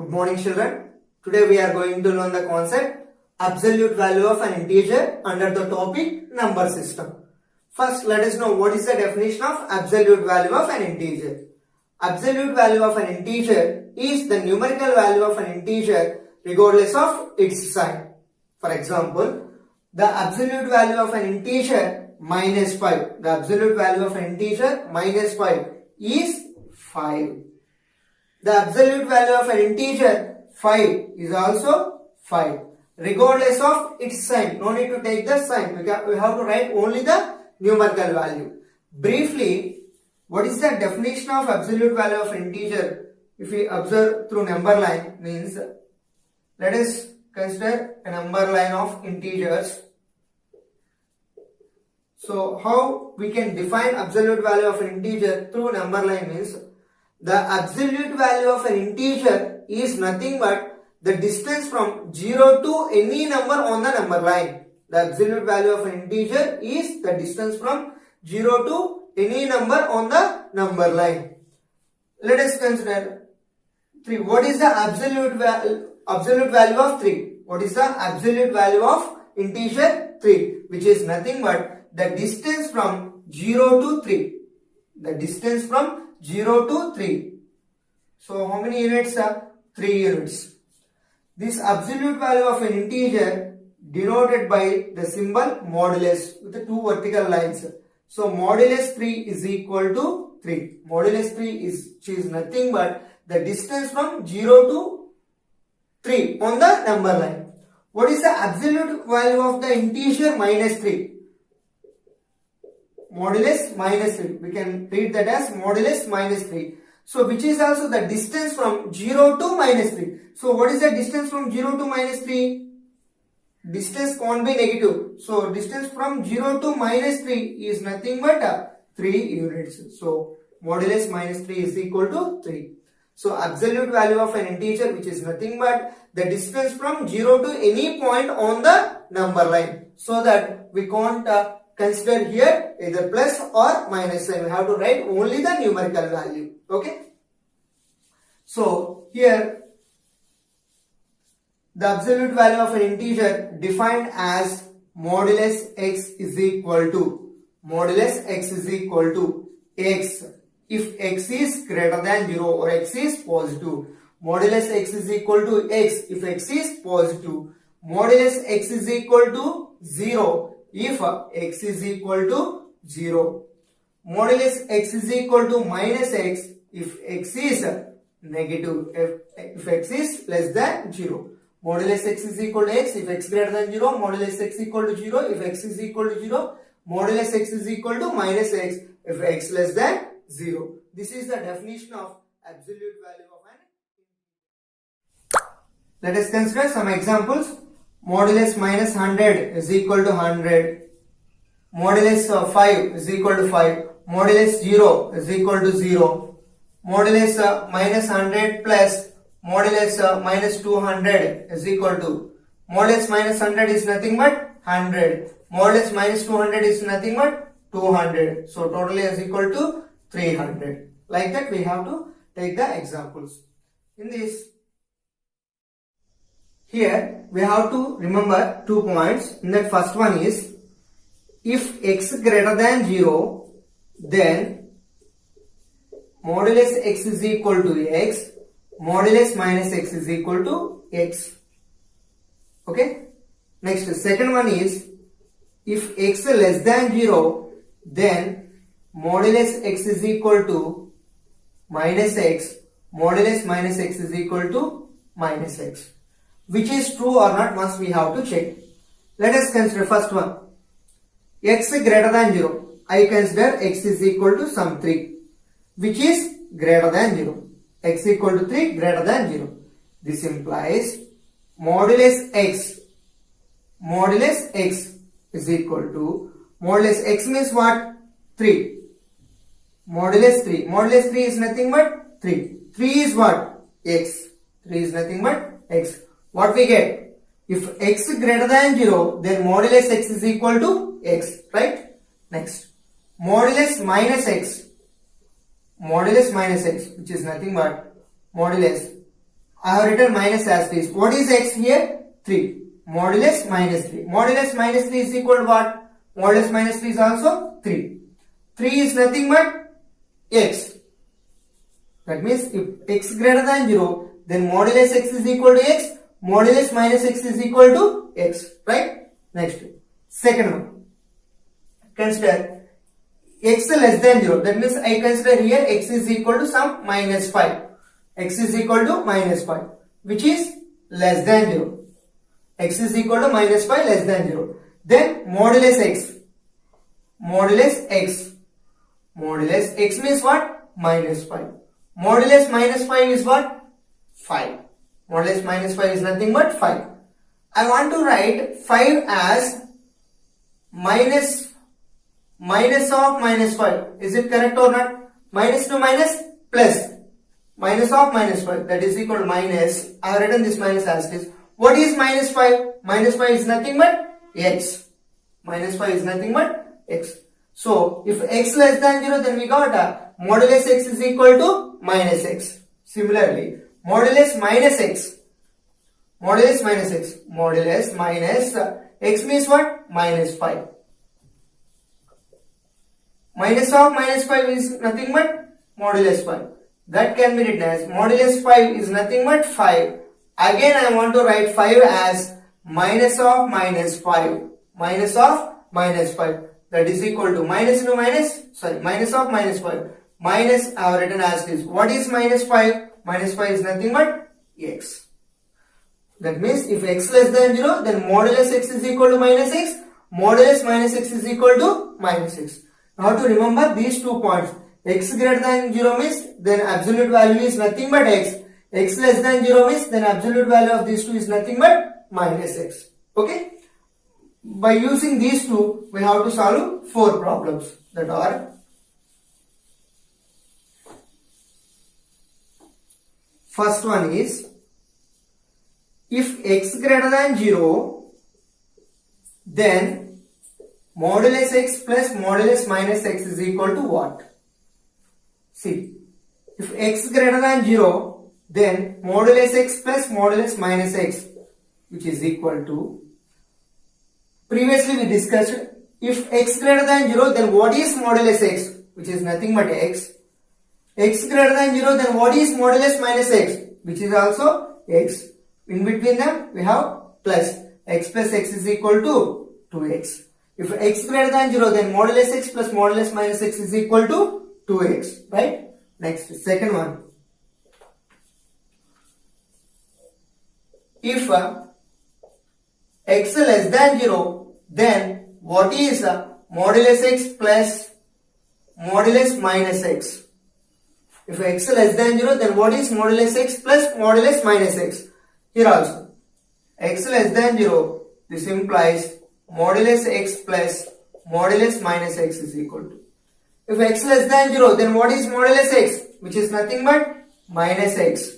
Good morning children. Today we are going to learn the concept absolute value of an integer under the topic number system. First let us know what is the definition of absolute value of an integer. Absolute value of an integer is the numerical value of an integer regardless of its sign. For example, the absolute value of an integer minus 5. The absolute value of an integer minus 5 is 5. The absolute value of an integer 5 is also 5. Regardless of its sign. No need to take the sign. We have to write only the numerical value. Briefly, what is the definition of absolute value of an integer? If we observe through number line, means let us consider a number line of integers. So how we can define absolute value of an integer through number line means the absolute value of an integer is nothing but the distance from 0 to any number on the number line. The absolute value of an integer is the distance from 0 to any number on the number line. Let us consider 3. What is the absolute value of 3? What is the absolute value of integer 3? Which is nothing but the distance from 0 to 3. The distance from 0 to 3. So how many units are? 3 units. This absolute value of an integer denoted by the symbol modulus with the two vertical lines. So modulus 3 is equal to 3. Modulus 3 is nothing but the distance from 0 to 3 on the number line. What is the absolute value of the integer minus 3? Modulus minus 3. We can read that as modulus minus 3. So which is also the distance from 0 to minus 3. So what is the distance from 0 to minus 3? Distance can't be negative. So distance from 0 to minus 3 is nothing but 3 units. So modulus minus 3 is equal to 3. So absolute value of an integer which is nothing but the distance from 0 to any point on the number line. So that we can't consider here either plus or minus sign. We have to write only the numerical value. Okay. So here the absolute value of an integer defined as modulus x is equal to x if x is greater than 0 or x is positive. Modulus x is equal to x if x is positive. Modulus x is equal to 0 if x is equal to 0. Modulus x is equal to minus x if x is negative, if x is less than 0. Modulus x is equal to x if x greater than 0. Modulus x equal to 0 if x is equal to 0. Modulus x is equal to minus x if x less than 0. This is the definition of absolute value of an integer. Let us consider some examples. Modulus minus 100 is equal to 100. Modulus 5 is equal to 5. Modulus 0 is equal to 0. Modulus minus 100 plus modulus minus 200 is equal to. Modulus minus 100 is nothing but 100. Modulus minus 200 is nothing but 200. So totally is equal to 300. Like that we have to take the examples. In this, here we have to remember 2 points. In that first one is, if x greater than 0, then modulus x is equal to x, modulus minus x is equal to x. Okay. Next, second one is, if x less than 0, then modulus x is equal to minus x, modulus minus x is equal to minus x. Which is true or not must we have to check. Let us consider first one. X greater than 0. I consider x is equal to some 3. Which is greater than 0. X equal to 3 greater than 0. This implies modulus x is equal to modulus x means what? 3. Modulus 3. Modulus 3 is nothing but 3. 3 is what? X. 3 is nothing but x. What we get? If x greater than 0, then modulus x is equal to x, right? Next, modulus minus x, which is nothing but modulus I have written minus as it is. What is x here? 3. Modulus minus 3. Modulus minus 3 is equal to what? Modulus minus 3 is also 3. 3 is nothing but x. That means if x greater than 0, then modulus x is equal to x. Modulus minus x is equal to x. Right? Next. Second one. Consider x less than 0. That means I consider here x is equal to some minus 5. X is equal to minus 5. Which is less than 0. X is equal to minus 5 less than 0. Then modulus x. Modulus x. Modulus x means what? Minus 5. Modulus minus 5 is what? 5. Modulus minus 5 is nothing but 5. I want to write 5 as minus of minus 5. Is it correct or not? Minus to minus plus. Minus of minus 5. That is equal to minus. I have written this minus as it is. What is minus 5? Minus 5 is nothing but x. Minus 5 is nothing but x. So, if x less than 0, then we got modulus x is equal to minus x. Similarly, modulus minus x. Modulus minus x. Modulus minus x means what? Minus 5. Minus of minus 5 is nothing but modulus 5. That can be written as modulus 5 is nothing but 5. Again, I want to write 5 as minus of minus 5. Minus of minus 5. That is equal to minus of minus 5. Minus I have written as this. What is minus 5? Minus 5 is nothing but x. That means if x less than 0, then modulus x is equal to minus x. Modulus minus x is equal to minus x. Now to remember these 2 points. X greater than 0 means then absolute value is nothing but x. X less than 0 means then absolute value of these 2 is nothing but minus x. Okay. By using these 2, we have to solve 4 problems that are first one is if x greater than 0, then modulus x plus modulus minus x is equal to what? See, if x greater than 0, then modulus x plus modulus minus x, which is equal to, previously we discussed, if x greater than 0, then what is modulus x, which is nothing but x. X greater than 0, then what is modulus minus x, which is also x. In between them, we have plus. X plus x is equal to 2x. If x greater than 0, then modulus x plus modulus minus x is equal to 2x. Right? Next, second one. If x less than 0, then what is modulus x plus modulus minus x? If x less than 0, then what is modulus x plus modulus minus x? Here also, x less than 0, this implies modulus x plus modulus minus x is equal to. If x less than 0, then what is modulus x? Which is nothing but minus x.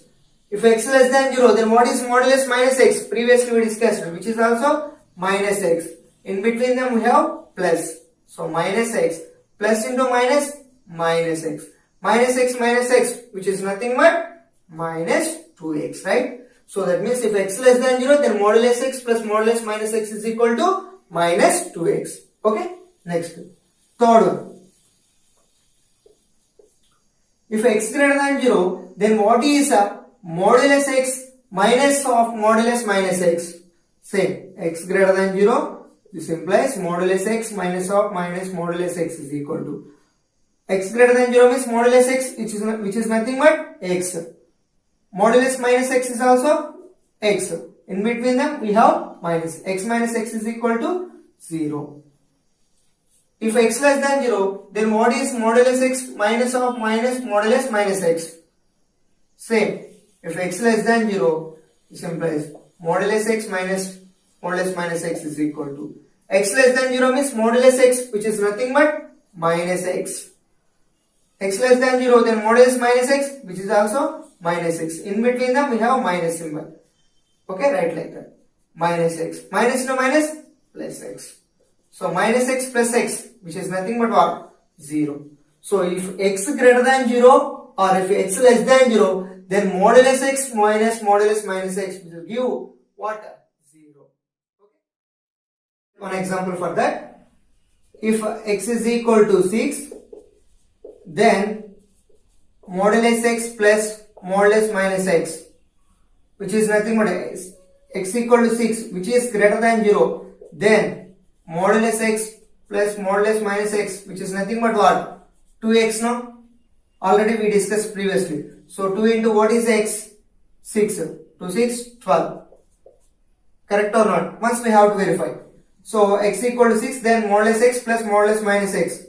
If x less than 0, then what is modulus minus x? Previously we discussed, which is also minus x. In between them we have plus. So minus x plus into minus, minus x. Minus x, which is nothing but minus 2x, right? So that means if x less than 0, then modulus x plus modulus minus x is equal to minus 2x. Okay? Next. Third one. If x greater than 0, then what is modulus x minus of modulus minus x? Same. X greater than 0, this implies modulus x minus of minus modulus x is equal to. X greater than 0 means modulus x, which is nothing but x. Modulus minus x is also x. In between them we have minus. X minus x is equal to 0. If x less than 0, then what is modulus x minus of minus modulus minus x? Same. If x less than 0, this implies modulus x minus modulus minus x is equal to. X less than 0 means modulus x, which is nothing but minus x. X less than 0, then modulus minus x, which is also minus x. In between them we have minus symbol. Okay, write like that. Minus x. Minus to minus, plus x. So minus x plus x, which is nothing but what? 0. So if x greater than 0 or if x less than 0, then modulus x minus modulus minus x will give what? 0. Okay. One example for that. If x is equal to 6, then modulus x plus modulus minus x, which is nothing but x equal to 6, which is greater than 0, then modulus x plus modulus minus x, which is nothing but what? 2x, no? Already we discussed previously. So 2 into what is x? 6. 2 6, 12. Correct or not? Once we have to verify. So x equal to 6, then modulus x plus modulus minus x.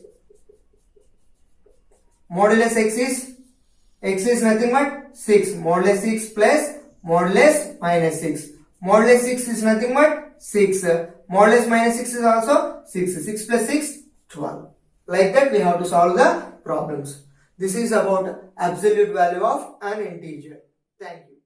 Modulus x is nothing but 6. Modulus 6 plus modulus minus 6. Modulus 6 is nothing but 6. Modulus minus 6 is also 6. 6 plus 6, 12. Like that we have to solve the problems. This is about absolute value of an integer. Thank you.